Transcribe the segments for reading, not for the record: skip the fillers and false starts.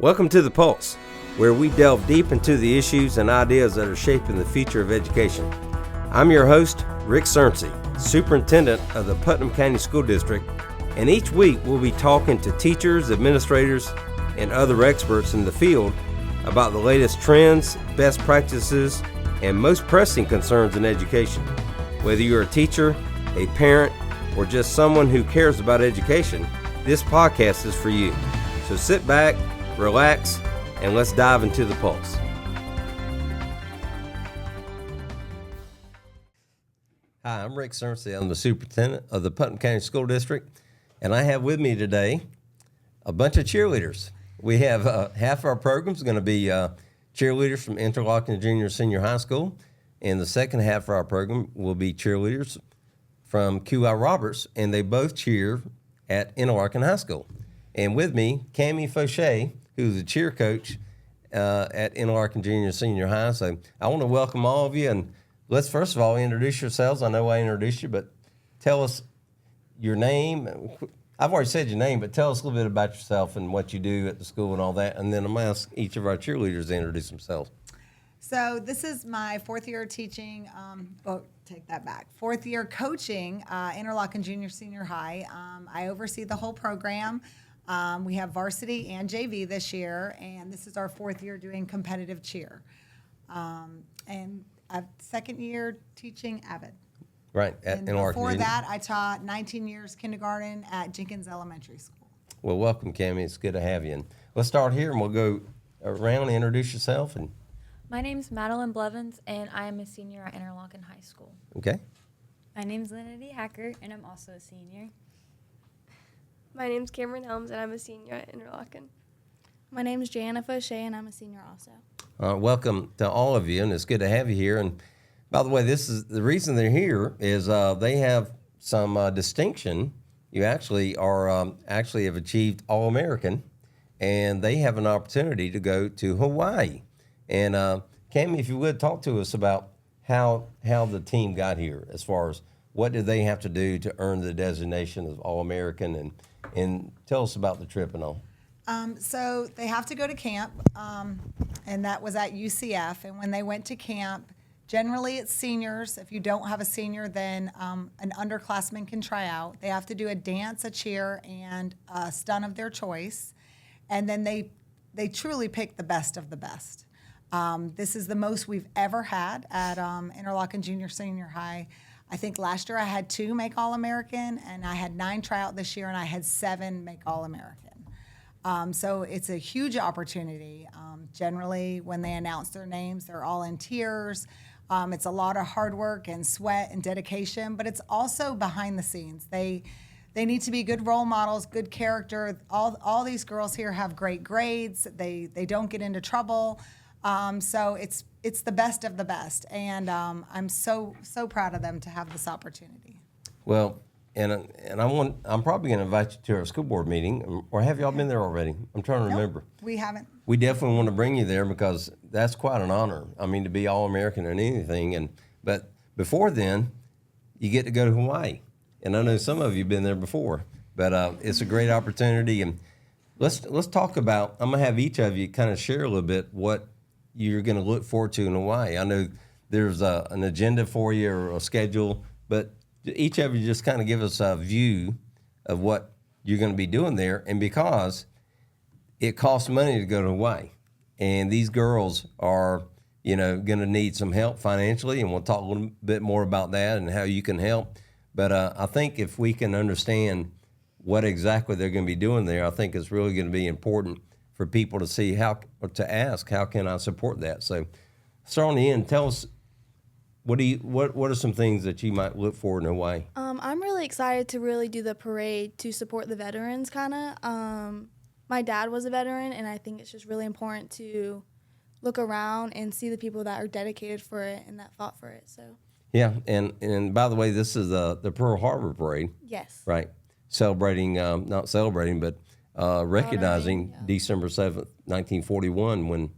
Welcome to The Pulse, where we delve deep into the issues and ideas that are shaping the future of education. I'm your host, Rick Cerncy, Superintendent of the Putnam County School District, and each week we'll be talking to teachers, administrators, and other experts in the field about the latest trends, best practices, and most pressing concerns in education. Whether you're a teacher, a parent, or just someone who cares about education, this podcast is for you. So sit back, relax, and let's dive into the pulse. Hi, I'm Rick Cerncy. I'm the superintendent of the Putnam County School District, and I have with me today a bunch of cheerleaders. We have half our program is going to be cheerleaders from Interlachen Jr. Senior High School, and the second half of our program will be cheerleaders from QI Roberts, and they both cheer at Interlachen High School. And with me, Cammie Fauché, who's a cheer coach at Interlachen Jr. Senior High. So I want to welcome all of you, and let's first of all introduce yourselves. I know I introduced you, but tell us your name. I've already said your name, but tell us a little bit about yourself and what you do at the school and all that, and then I'm going to ask each of our cheerleaders to introduce themselves. So this is my fourth year teaching, take that back, fourth year coaching Interlachen Junior Senior High. I oversee the whole program. We have varsity and JV this year, and this is our fourth year doing competitive cheer. And I've second year teaching Avid. Right, at Interlachen. Before that, I taught 19 years kindergarten at Jenkins Elementary School. Well, welcome, Cammie. It's good to have you. And let's start here, and we'll go around and introduce yourself. And my name's Madeline Blevins, and I am a senior at Interlachen High School. Okay. My name's Linity Hacker, and I'm also a senior. My name's Cameron Helms, and I'm a senior at Interlachen. My name's Jana Fauché, and I'm a senior also. Welcome to all of you, and it's good to have you here. And by the way, this is the reason they're here is they have some distinction. You actually are actually have achieved All-American, and they have an opportunity to go to Hawaii. And Cammie, if you would talk to us about how the team got here, as far as what did they have to do to earn the designation of All-American, and tell us about the trip and all. So they have to go to camp, and that was at UCF. And when they went to camp, generally it's seniors. If you don't have a senior, then an underclassman can try out. They have to do a dance, a cheer, and a stunt of their choice. And then they truly pick the best of the best. This is the most we've ever had at Interlachen Junior Senior High. I think last year I had 2 make All-American, and I had 9 try out this year, and I had 7 make All-American. So it's a huge opportunity. Generally, when they announce their names, they're all in tears. It's a lot of hard work and sweat and dedication, but it's also behind the scenes. They need to be good role models, good character. All these girls here have great grades. They don't get into trouble. So it's the best of the best, and I'm so proud of them to have this opportunity. Well, and I'm probably going to invite you to our school board meeting, or have y'all been there already? I'm trying to remember. We haven't. We definitely want to bring you there because that's quite an honor. I mean, to be All-American in anything, but before then, you get to go to Hawaii, and I know some of you have been there before, but it's a great opportunity. And let's talk about. I'm going to have each of you kind of share a little bit what you're going to look forward to in Hawaii. I know there's an agenda for you or a schedule, but each of you just kind of give us a view of what you're going to be doing there. And because it costs money to go to Hawaii, and these girls are, going to need some help financially, and we'll talk a little bit more about that and how you can help. But I think if we can understand what exactly they're going to be doing there, I think it's really going to be important for people to see how can I support that? So start on the end. Tell us, what are some things that you might look for in Hawaii? I'm really excited to really do the parade to support the veterans, kind of. My dad was a veteran, and I think it's just really important to look around and see the people that are dedicated for it and that fought for it. So yeah, and by the way, this is the Pearl Harbor Parade. Yes. Right. Celebrating, not celebrating, but recognizing December 7th, 1941, when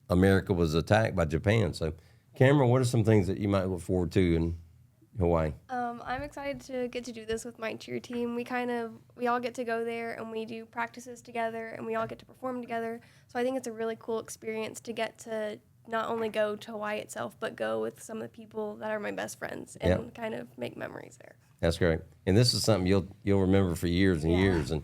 America was attacked by Japan. So, Cameron, what are some things that you might look forward to Hawaii? I'm excited to get to do this with my cheer team. We all get to go there and we do practices together and we all get to perform together. So I think it's a really cool experience to get to not only go to Hawaii itself, but go with some of the people that are my best friends and kind of make memories there. That's great. And this is something you'll remember for years and years, and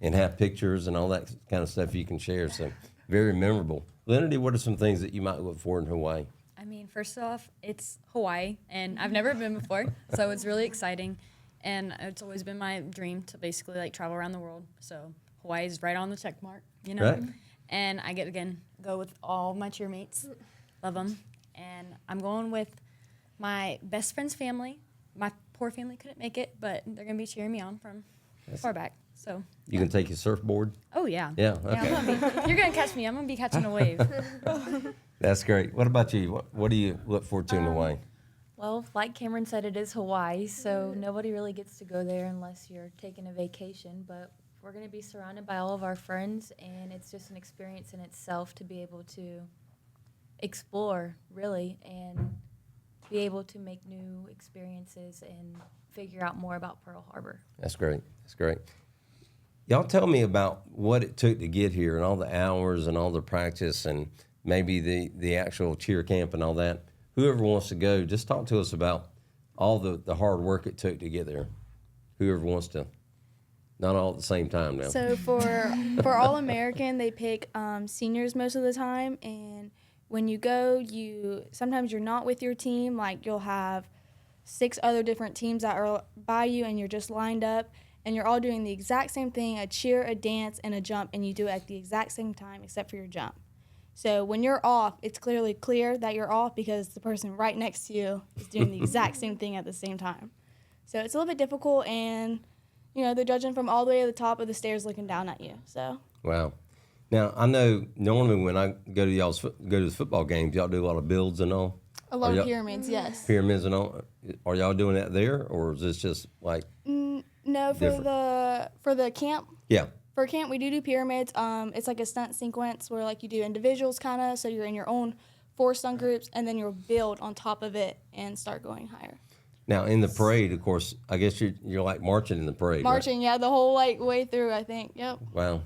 and have pictures and all that kind of stuff you can share. So very memorable. Lenity, what are some things that you might look for in Hawaii? I mean, first off, it's Hawaii, and I've never been before, so it's really exciting. And it's always been my dream to basically like travel around the world. So Hawaii is right on the check mark, Right. And I get again go with all my cheermates, love them, and I'm going with my best friend's family. My poor family couldn't make it, but they're gonna be cheering me on from far back. So You can take your surfboard? oh yeah, Yeah, yeah. okay. You're gonna catch me. I'm gonna be catching a wave. That's great. What about you? What do you look forward to in Hawaii? Well, like Cameron said, it is Hawaii, so nobody really gets to go there unless you're taking a vacation. But we're going to be surrounded by all of our friends, and it's just an experience in itself to be able to explore, really, and be able to make new experiences and figure out more about Pearl Harbor. That's great. That's great. Y'all tell me about what it took to get here and all the hours and all the practice and maybe the actual cheer camp and all that. Whoever wants to go, just talk to us about all the hard work it took to get there. Whoever wants to. Not all at the same time now. So for All-American, they pick seniors most of the time, and when you go, sometimes you're not with your team. Like you'll have 6 other different teams that are by you, and you're just lined up, and you're all doing the exact same thing: a cheer, a dance, and a jump, and you do it at the exact same time except for your jump. So when you're off, it's clearly clear that you're off because the person right next to you is doing the exact same thing at the same time. So it's a little bit difficult, and they're judging from all the way to the top of the stairs looking down at you. So Wow. Now, I know normally when I go to the football games, y'all do a lot of builds and all. a lot Are of y'all- pyramids, yes. Pyramids and all. Are y'all doing that there, or is this just like, No, Different. for the camp. yeah, For camp, we do pyramids. It's like a stunt sequence where like you do individuals kind of, so you're in your own 4 stunt groups, and then you'll build on top of it and start going higher. now in the parade, of course, I guess you're like marching in the parade, right? Marching, yeah, the whole like way through, I think. Yep. Wow.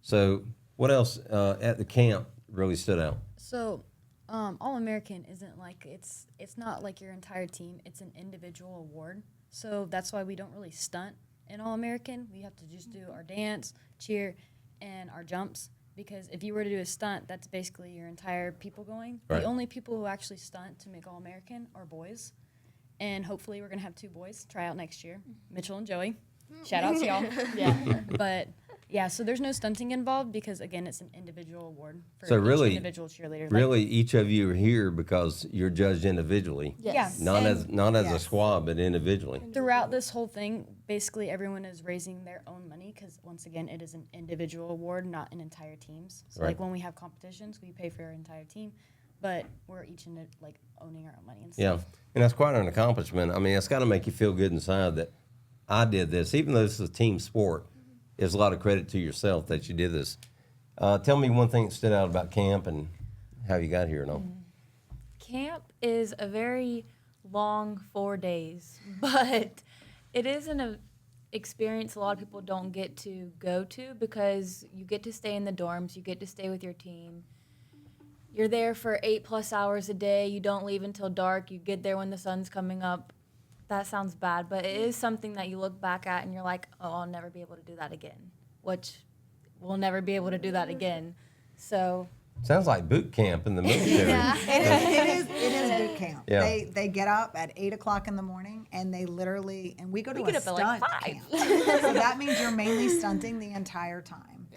So what else at the camp really stood out? So, All-American isn't like it's not like your entire team. It's an individual award. So that's why we don't really stunt in All-American. We have to just do our dance, cheer, and our jumps. Because if you were to do a stunt, that's basically your entire people going. Right. The only people who actually stunt to make All-American are boys. And hopefully we're going to have 2 boys try out next year, Mitchell and Joey. Shout out to y'all. Yeah. But yeah, so there's no stunting involved because again, it's an individual award for So each really- individual cheerleader. Really, each of you are here because you're judged individually, Yes. not as a Yes. squad, but individually. Throughout this whole thing, basically everyone is raising their own money because once again, it is an individual award, not an entire team's. So Right. like when we have competitions, we pay for our entire team, but we're each like owning our own money and Yeah, stuff. and that's quite an accomplishment. I mean, it's got to make you feel good inside that I did this, even though this is a team sport. It's a lot of credit to yourself that you did this. Tell me one thing that stood out about camp and how you got here and all. Camp is a very long 4 days, but it is an experience a lot of people don't get to go to because you get to stay in the dorms, you get to stay with your team. You're there for 8+ hours a day. You don't leave until dark. You get there when the sun's coming up. That sounds bad, but it is something that you look back at and you're like, oh, I'll never be able to do that again, which we'll never be able to do that again. So Sounds like boot camp in the military. It is boot camp. Yeah. They get up at 8 o'clock in the morning and they literally, and we go to We a get up at, stunt like, 5. camp. So that means you're mainly stunting the entire time.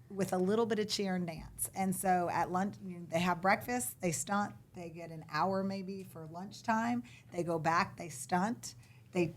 With a little bit of cheer and dance. And so at lunch, they have breakfast, they stunt, they get an hour maybe for lunchtime, they go back, they stunt, the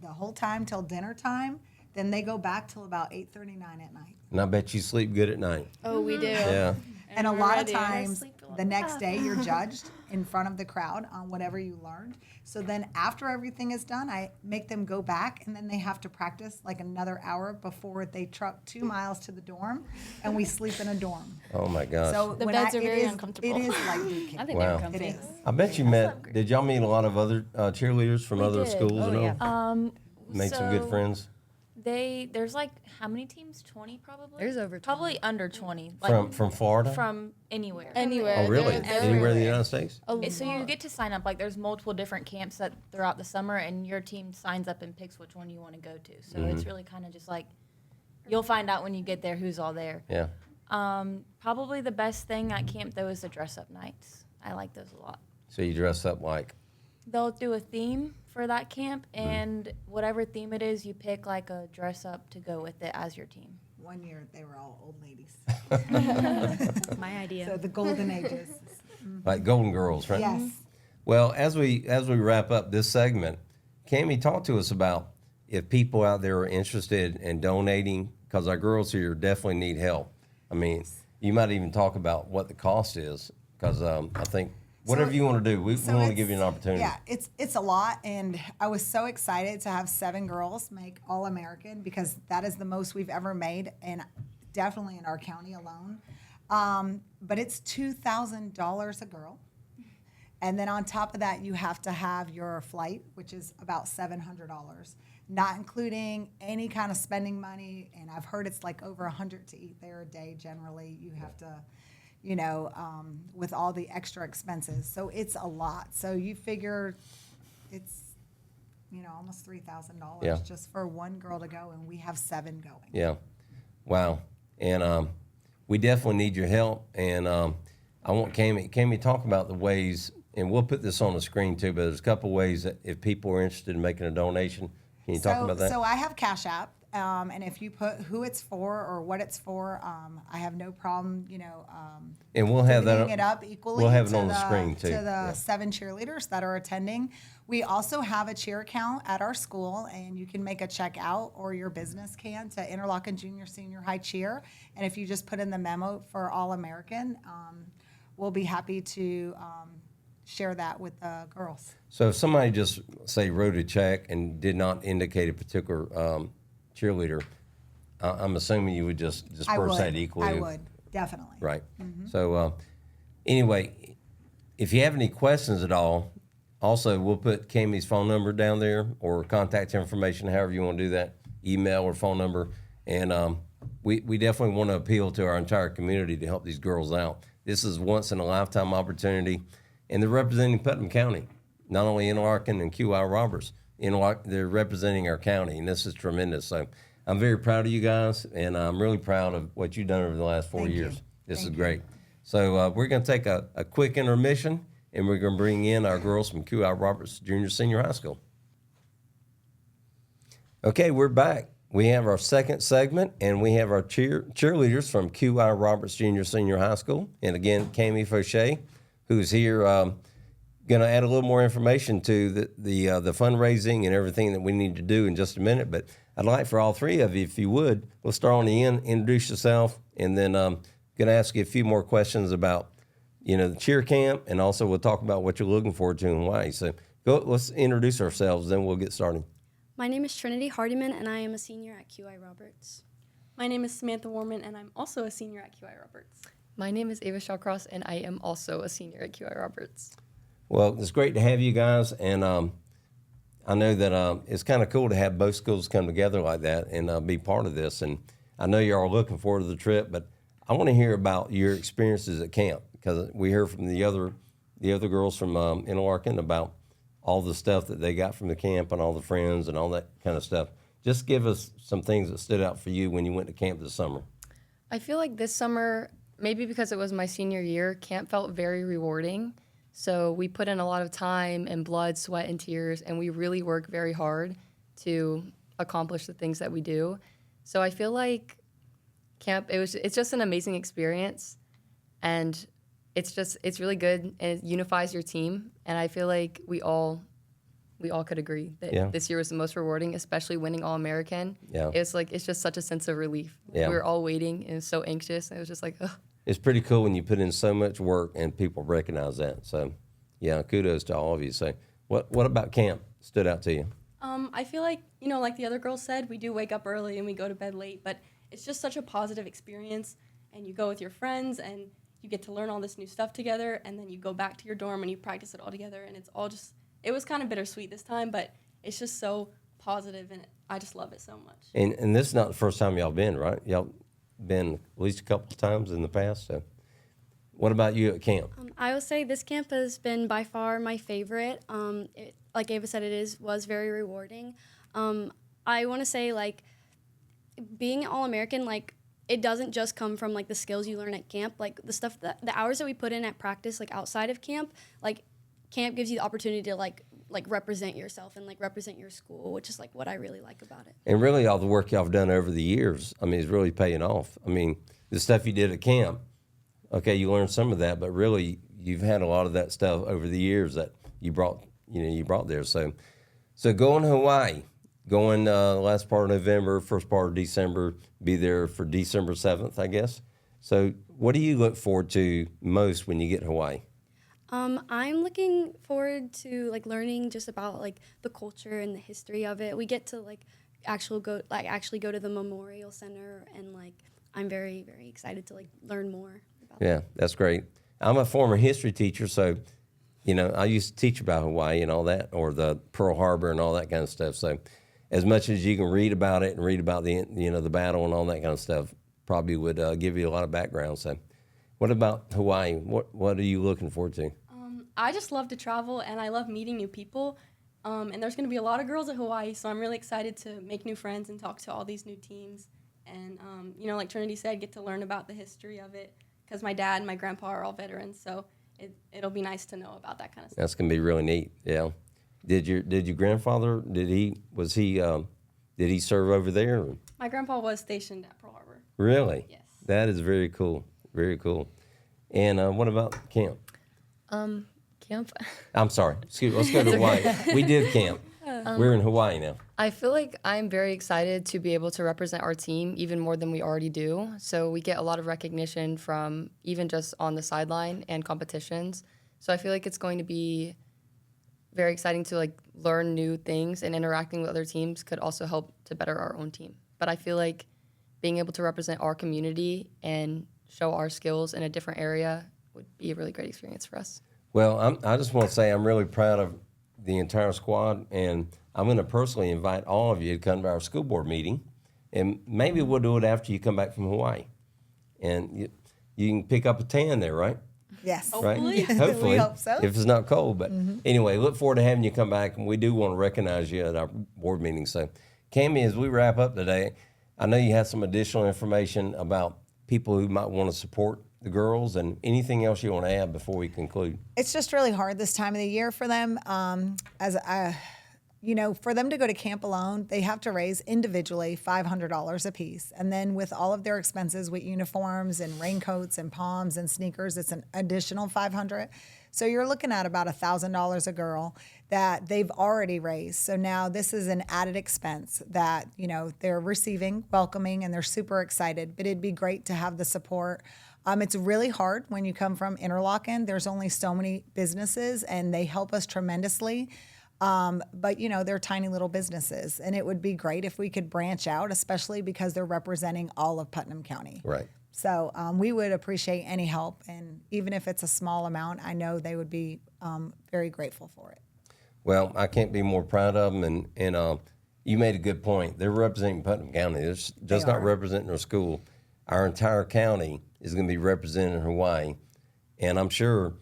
whole time till dinner time, then they go back till about 8:39 at night. And I bet you sleep good at night. Oh, we do. Yeah. And a we're lot ready. of times, the next day you're judged, in front of the crowd on whatever you learned. So then after everything is done, I make them go back, and then they have to practice like another hour before they truck 2 miles to the dorm, and we sleep in a dorm. Oh my gosh. So The when beds are it very is- uncomfortable. It is like boot camp. I think Wow. they're It comfy. is. I bet you met. Did y'all meet a lot of other cheerleaders from We other did. schools Oh, and all? yeah. Made some good So friends There's like how many teams? 20 probably. There's over 20. Probably under 20. Like from Florida. from anywhere. Anywhere. Oh really? They're Anywhere in the everywhere. United States? So you get to sign up. Like there's multiple different camps that throughout the summer, and your team signs up and picks which one you want to go to. So it's really kind of just like you'll find out when you get there who's all there. Yeah. Probably the best thing at camp though is the dress up nights. I like those a lot. So you dress up like. They'll do a theme for that camp, and whatever theme it is, you pick like a dress up to go with it as your team. One year they were all old ladies. My idea. So the golden ages. Like Golden Girls, right? Yes. Well, as we wrap up this segment, Cammie, talk to us about if people out there are interested in donating, because our girls here definitely need help. I mean, you might even talk about what the cost is, because I think whatever you want to do, we want to it's- give you an opportunity. Yeah, it's a lot, and I was so excited to have 7 girls make All-American because that is the most we've ever made, and definitely in our county alone. But it's $2,000 a girl. And then on top of that, you have to have your flight, which is about $700, not including any kind of spending money. And I've heard it's like over $100 to eat there a day. Generally, you have to, with all the extra expenses. So it's a lot. So you figure it's, almost $3,000 Yeah. just for one girl to go, and we have 7 going. Yeah. Wow. And we definitely need your help. And I want Cammie talk about the ways, and we'll put this on the screen too, but there's a couple ways that if people are interested in making a donation, can you talk about that? So I have Cash App, and if you put who it's for or what it's for, I have no problem, And we'll have that. dividing it up equally. We'll have it to on the screen, too. To the Yeah. 7 cheerleaders that are attending. We also have a cheer account at our school, and you can make a check out, or your business can, to Interlachen Jr. Senior High Cheer. And if you just put in the memo for All-American, we'll be happy to share that with the girls. So if somebody just, say, wrote a check and did not indicate a particular cheerleader, I'm assuming you would just I disperse would. that equally. I would, definitely. Right. So anyway, if you have any questions at all, also we'll put Cammie's phone number down there or contact information, however you want to do that, email or phone number. And we definitely want to appeal to our entire community to help these girls out. This is once in a lifetime opportunity. And they're representing Putnam County, not only Interlachen and QI Roberts. They're representing our county, and this is tremendous. So I'm very proud of you guys, and I'm really proud of what you've done over the last 4 Thank you. years. This Thank is you. great. So we're going to take a quick intermission, and we're going to bring in our girls from QI Roberts Junior Senior High School. Okay, we're back. We have our second segment, and we have our cheerleaders from QI Roberts Junior Senior High School. And again, Cammie Fauché, who's here, going to add a little more information to the fundraising and everything that we need to do in just a minute. But I'd like for all 3 of you, if you would, we'll start on the end, introduce yourself, and then going to ask you a few more questions about, the cheer camp, and also we'll talk about what you're looking forward to in Hawaii. So let's introduce ourselves, then we'll get started. My name is Trinity Hardiman, and I am a senior at QI Roberts. My name is Samantha Warman, and I'm also a senior at QI Roberts. My name is Ava Shawcross, and I am also a senior at QI Roberts. Well, it's great to have you guys, and I know that it's kind of cool to have both schools come together like that and be part of this. And I know you're all looking forward to the trip, but I want to hear about your experiences at camp, because we heard from the other girls from Interlachen about all the stuff that they got from the camp and all the friends and all that kind of stuff. Just give us some things that stood out for you when you went to camp this summer. I feel like this summer, maybe because it was my senior year, camp felt very rewarding. So we put in a lot of time and blood, sweat, and tears, and we really work very hard to accomplish the things that we do. So I feel like camp, it's just an amazing experience, and it's really good, and it unifies your team. And I feel like we all could agree that this year was the most rewarding, especially winning All-American. Yeah. It's just such a sense of relief. Yeah. We were all waiting and so anxious. And it was just like, ugh. It's pretty cool when you put in so much work and people recognize that. So Yeah, kudos to all of you. So what about camp stood out to you? I feel like, like the other girls said, we do wake up early and we go to bed late, but it's just such a positive experience. And you go with your friends and you get to learn all this new stuff together. And then you go back to your dorm and you practice it all together. And it's all just, it was kind of bittersweet this time, but it's just so positive and I just love it so much. And this is not the first time y'all been, right? Y'all been at least a couple of times in the past. So what about you at camp? I would say this camp has been by far my favorite. Like Ava said, was very rewarding. I want to say, like, being All-American, like, it doesn't just come from, like, the skills you learn at camp. Like, the hours that we put in at practice, like, outside of camp, like, camp gives you the opportunity to, like represent yourself and, like, represent your school, which is, like, what I really like about it. And really all the work y'all have done over the years, I mean, is really paying off. I mean, the stuff you did at camp, okay, you learned some of that, but really you've had a lot of that stuff over the years that you brought there. So going to Hawaii, going last part of November, first part of December, be there for December 7th, I guess. So what do you look forward to most when you get to Hawaii? I'm looking forward to, like, learning just about, like, the culture and the history of it. We get to, like, actually go to the Memorial Center, and, like, I'm very, very excited to, like, learn more about Yeah, that's great. I'm a former history teacher, so, I used to teach about Hawaii and all that, or the Pearl Harbor and all that kind of stuff. So as much as you can read about it and read about the battle and all that kind of stuff, probably would give you a lot of background. So what about Hawaii? What are you looking forward to? I just love to travel and I love meeting new people. And there's going to be a lot of girls at Hawaii, so I'm really excited to make new friends and talk to all these new teams. And, like Trinity said, get to learn about the history of it, because my dad and my grandpa are all veterans, so it'll be nice to know about that kind of stuff. That's going to be really neat, yeah. Did your grandfather, did he serve over there? Or? My grandpa was stationed at Pearl Harbor. Really? Yes. That is very cool, very cool. And what about camp? Camp? I'm sorry. Excuse me. Let's go to Hawaii. We did camp. We're in Hawaii now. I feel like I'm very excited to be able to represent our team even more than we already do. So we get a lot of recognition from even just on the sideline and competitions. So I feel like it's going to be very exciting to, like, learn new things, and interacting with other teams could also help to better our own team. But I feel like being able to represent our community and show our skills in a different area would be a really great experience for us. Well, I just want to say I'm really proud of the entire squad, and I'm going to personally invite all of you to come to our school board meeting, and maybe we'll do it after you come back from Hawaii. And you can pick up a tan there, right? Yes. Right? Hopefully. Hopefully, We hope so. if it's not cold. But anyway, look forward to having you come back, and we do want to recognize you at our board meeting. So, Cammie, as we wrap up today, I know you have some additional information about people who might want to support the girls, and anything else you want to add before we conclude. It's just really hard this time of the year for them. For them to go to camp alone, they have to raise individually $500 a piece. And then with all of their expenses with uniforms and raincoats and palms and sneakers, it's an additional $500. So you're looking at about $1,000 a girl that they've already raised. So now this is an added expense that, they're receiving, welcoming, and they're super excited. But it'd be great to have the support. It's really hard when you come from Interlachen. There's only so many businesses, and they help us tremendously. But they're tiny little businesses, and it would be great if we could branch out, especially because they're representing all of Putnam County. Right. So we would appreciate any help, and even if it's a small amount, I know they would be very grateful for it. Well, I can't be more proud of them, and you made a good point. They're representing Putnam County. They're just not representing our school. Our entire county is going to be represented in Hawaii, and I'm sure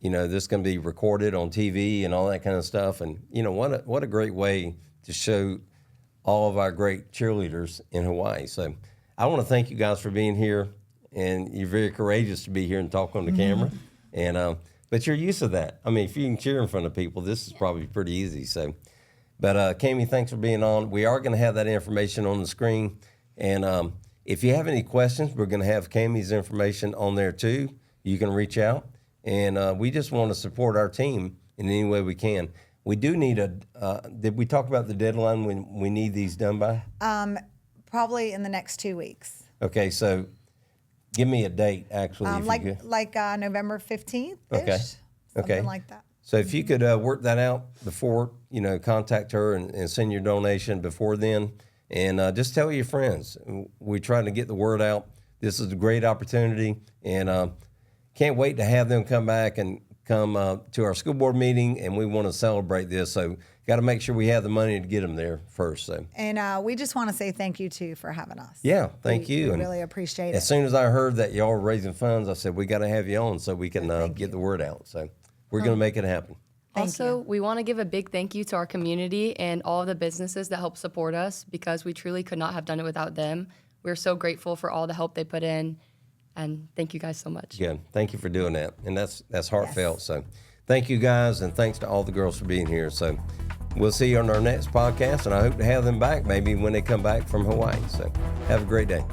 this is going to be recorded on TV and all that kind of stuff. And what a great way to show all of our great cheerleaders in Hawaii. So I want to thank you guys for being here, and you're very courageous to be here and talk on the camera. And but you're used to that. I mean, if you can cheer in front of people, this is probably pretty easy. So, but Cammie, thanks for being on. We are going to have that information on the screen, and if you have any questions, we're going to have Cammie's information on there too. You can reach out, and we just want to support our team in any way we can. We do need did we talk about the deadline when we need these done by? Probably in the next 2 weeks. Okay, so give me a date, actually. If you could. November 15th. Okay. Something Okay. like that. So if you could work that out before, contact her and send your donation before then. And just tell your friends. We're trying to get the word out. This is a great opportunity. And can't wait to have them come back and come to our school board meeting. And we want to celebrate this. So got to make sure we have the money to get them there first. So. And we just want to say thank you, too, for having us. Yeah, thank you. We And really appreciate as it. soon as I heard that y'all were raising funds, I said, we got to have you on so we can get the word out. So we're going to make it happen. Also, we want to give a big thank you to our community and all of the businesses that help support us because we truly could not have done it without them. We're so grateful for all the help they put in, and thank you guys so much. Good. Thank you for doing that. And that's heartfelt. Yes. So thank you guys, and thanks to all the girls for being here. So we'll see you on our next podcast, and I hope to have them back maybe when they come back from Hawaii. So have a great day.